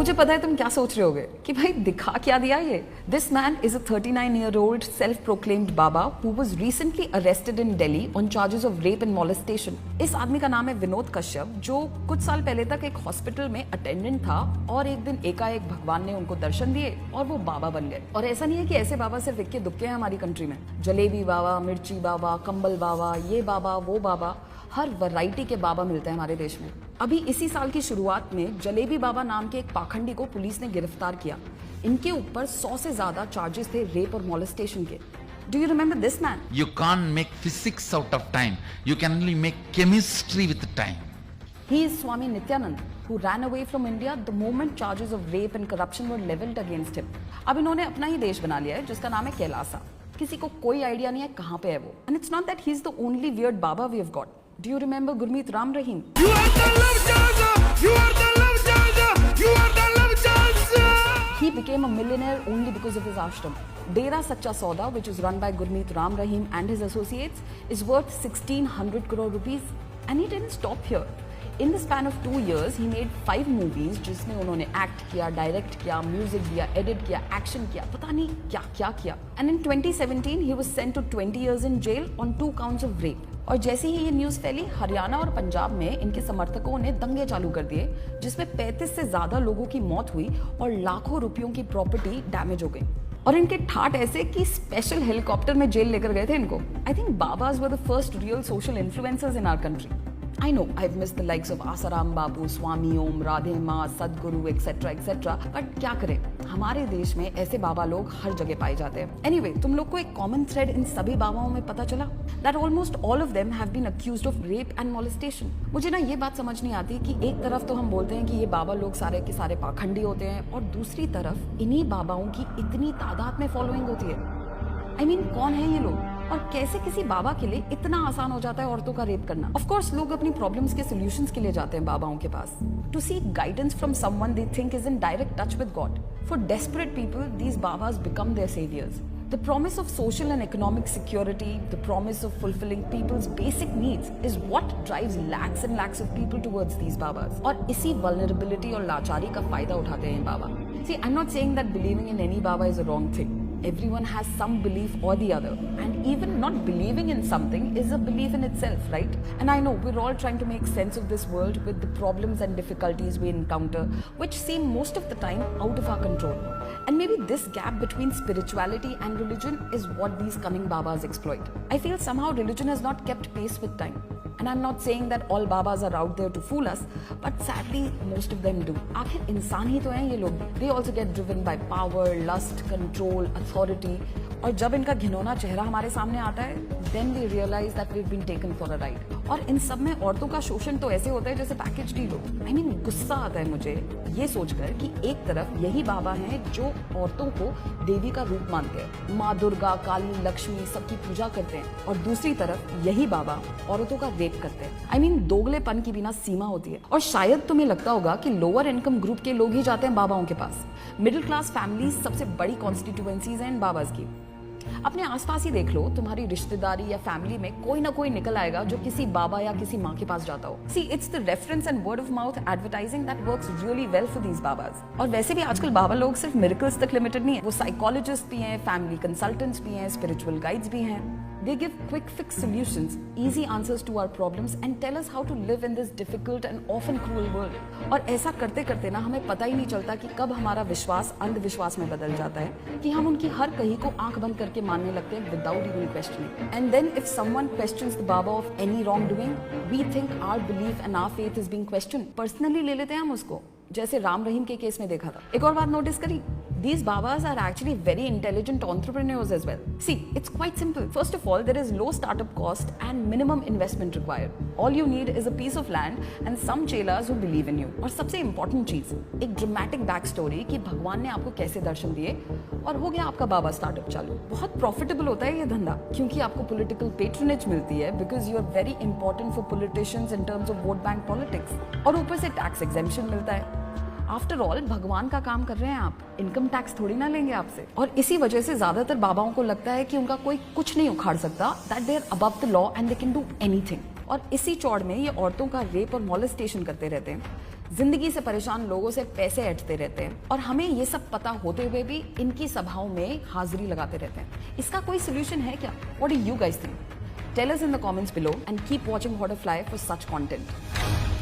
मुझे पता है तुम क्या सोच रहे होगे कि भाई दिखा क्या दिया ये। This man is a 39-year-old self proclaimed Baba who was recently arrested in Delhi on charges of rape and molestation. इस आदमी का नाम है विनोद कश्यप, जो कुछ साल पहले तक एक हॉस्पिटल में अटेंडेंट था और एक दिन एकाएक भगवान ने उनको दर्शन दिए और वो बाबा बन गए। और ऐसा नहीं है कि ऐसे बाबा सिर्फ इक्के दुक्के हैं हमारी कंट्री में। जलेबी बाबा, मिर्ची बाबा, कंबल बाबा, ये बाबा वो बाबा, हर वैरायटी के बाबा मिलते हैं हमारे देश में। अभी इसी साल की शुरुआत में जलेबी बाबा नाम के एक पाखंडी को पुलिस ने गिरफ्तार किया। इनके ऊपर 100 से ज्यादा चार्जेस थे रेप और मॉलेस्टेशन के। Do you remember this man? You can't make physics out of time. You can only make chemistry with time. He is Swami Nityanand, who ran away from India the moment charges of rape and corruption were leveled against him. अब इन्होंने अपना ही देश बना लिया है जिसका नाम है कैलासा। किसी को कोई आइडिया नहीं है कहाँ पे है वो। And it's not that he's the only weird Baba we have got. Do you remember Gurmeet Ram Rahim? You are the love changer. You are the love changer. You are the love changer. He became a millionaire only because of his ashram. Dera Sacha Sauda, which is run by Gurmeet Ram Rahim and his associates, is worth 1600 crore rupees. And he didn't stop here. In the span of 2 years, he made 5 movies जिसमें उन्होंने act किया, direct किया, music दिया, edit किया, action किया, पता नहीं क्या क्या किया। And in 2017, he was sent to 20 years in jail on 2 counts of rape. और जैसे ही ये न्यूज फैली, हरियाणा और पंजाब में इनके समर्थकों ने दंगे चालू कर दिए, जिसमें 35 से ज्यादा लोगों की मौत हुई और लाखों रुपयों की प्रॉपर्टी डैमेज हो गई। और इनके ठाट ऐसे कि स्पेशल हेलीकॉप्टर में जेल लेकर गए थे इनको। I think babas were the first real social influencers in our country. I know I've missed the likes of Asaram Bapu, Swami Om, Radhe Ma, Sadhguru, etc. etc. But क्या करें, हमारे देश में ऐसे बाबा लोग हर जगह पाए जाते हैं। Anyway, तुम लोग को एक कॉमन थ्रेड इन सभी बाबाओं में पता चला? That almost all of them have been accused of rape and molestation. मुझे ना ये बात समझ नहीं आती कि एक तरफ तो हम बोलते हैं कि ये बाबा लोग सारे के सारे पाखंडी होते हैं और दूसरी तरफ इन्हीं बाबाओं की इतनी तादाद में फॉलोइंग होती है। I mean, कौन है ये लोग और कैसे किसी बाबा के लिए इतना आसान हो जाता है औरतों का रेप करना? ऑफ कोर्स लोग अपनी प्रॉब्लम्स के सॉल्यूशंस के लिए जाते हैं बाबाओं के पास, to seek guidance from someone they think is in direct touch with God. For desperate people, these babas become their saviours. The promise of social and economic security, the promise of fulfilling people's basic needs is what drives lakhs and lakhs of people towards these babas. और इसी vulnerability और लाचारी का फायदा उठाते हैं बाबा। See, I'm not saying that believing in any baba is a wrong thing. Everyone has some belief or the other, and even not believing in something is a belief in itself, right? And I know we're all trying to make sense of this world with the problems and difficulties we encounter, which seem most of the time out of our control. And maybe this gap between spirituality and religion is what these cunning babas exploit. I feel somehow religion has not kept pace with time. And I'm not saying that all babas are out there to fool us, but sadly most of them do. आखिर इंसान ही तो हैं ये लोग। They also get driven by power, lust, control, authority. और जब इनका घिनौना चेहरा हमारे सामने आता है, then we realize that we've been taken for a ride. और इन सब में औरतों का शोषण तो ऐसे होता है जैसे पैकेज डील हो। I mean, गुस्सा आता है मुझे ये सोचकर कि एक तरफ यही बाबा हैं जो औरतों को देवी का रूप मानते हैं, माँ दुर्गा, काली, लक्ष्मी सबकी पूजा करते हैं, और दूसरी तरफ यही बाबा औरतों का रेप करते हैं। I mean, दोगलेपन की बिना सीमा होती है। और शायद तुम्हें लगता होगा कि लोअर इनकम ग्रुप के लोग ही जाते हैं बाबाओं के पास। मिडिल क्लास फैमिलीज सबसे बड़ी कॉन्स्टिट्यूएंसीज हैं इन बाबाज की। अपने आसपास ही देख लो, तुम्हारी रिश्तेदारी या फैमिली में कोई ना कोई निकल आएगा जो किसी बाबा या किसी माँ के पास जाता हो। See, it's the reference and word of mouth advertising that works really well for these babas. और वैसे भी आजकल बाबा लोग सिर्फ मिरेकल्स तक लिमिटेड नहीं है, वो साइकोलॉजिस्ट भी हैं, फैमिली कंसल्टेंट्स भी हैं, स्पिरिचुअल गाइड्स भी हैं। They give quick fix solutions, easy answers to our problems and tell us how to live in this difficult and often cruel world. और ऐसा करते करते ना हमें पता ही नहीं चलता कि कब हमारा विश्वास अंधविश्वास में बदल जाता है, कि हम उनकी हर कही को आंख बंद करके मानने लगते हैं without even questioning. And then if someone questions the Baba of any wrongdoing, we think our belief and our faith is being questioned. Personally ले लेते हैं हम उसको, जैसे राम रहीम के केस में देखा था। एक और बात नोटिस करी, these babas are actually very intelligent entrepreneurs as well. See, it's quite simple. First of all, there is low startup cost and minimum investment required. All you need is a piece of land and some chelas who believe in you. और सबसे important चीज, एक dramatic back story कि भगवान ने आपको कैसे दर्शन दिए और हो गया आपका बाबा स्टार्टअप चालू। बहुत प्रॉफिटेबल होता है ये धंधा, क्योंकि आपको पॉलिटिकल पेट्रोनेज मिलती है because you are very important for politicians in terms of vote bank politics. और ऊपर से टैक्स एग्जेम्पशन मिलता है। आफ्टर ऑल भगवान का काम कर रहे हैं आप, इनकम टैक्स थोड़ी ना लेंगे आपसे। और इसी वजह से ज्यादातर बाबाओं को लगता है कि उनका कोई कुछ नहीं उखाड़ सकता, that they are above the law and they can do anything. और इसी चौड़ में ये औरतों का रेप और मॉलेस्टेशन करते रहते हैं, जिंदगी से परेशान लोगों से पैसे ऐंठते रहते हैं, और हमें ये सब पता होते हुए भी इनकी सभाओं में हाजिरी लगाते रहते हैं। इसका कोई सोल्यूशन है क्या? What do you guys think? Tell us in the comments below and keep watching How to Fly for such content.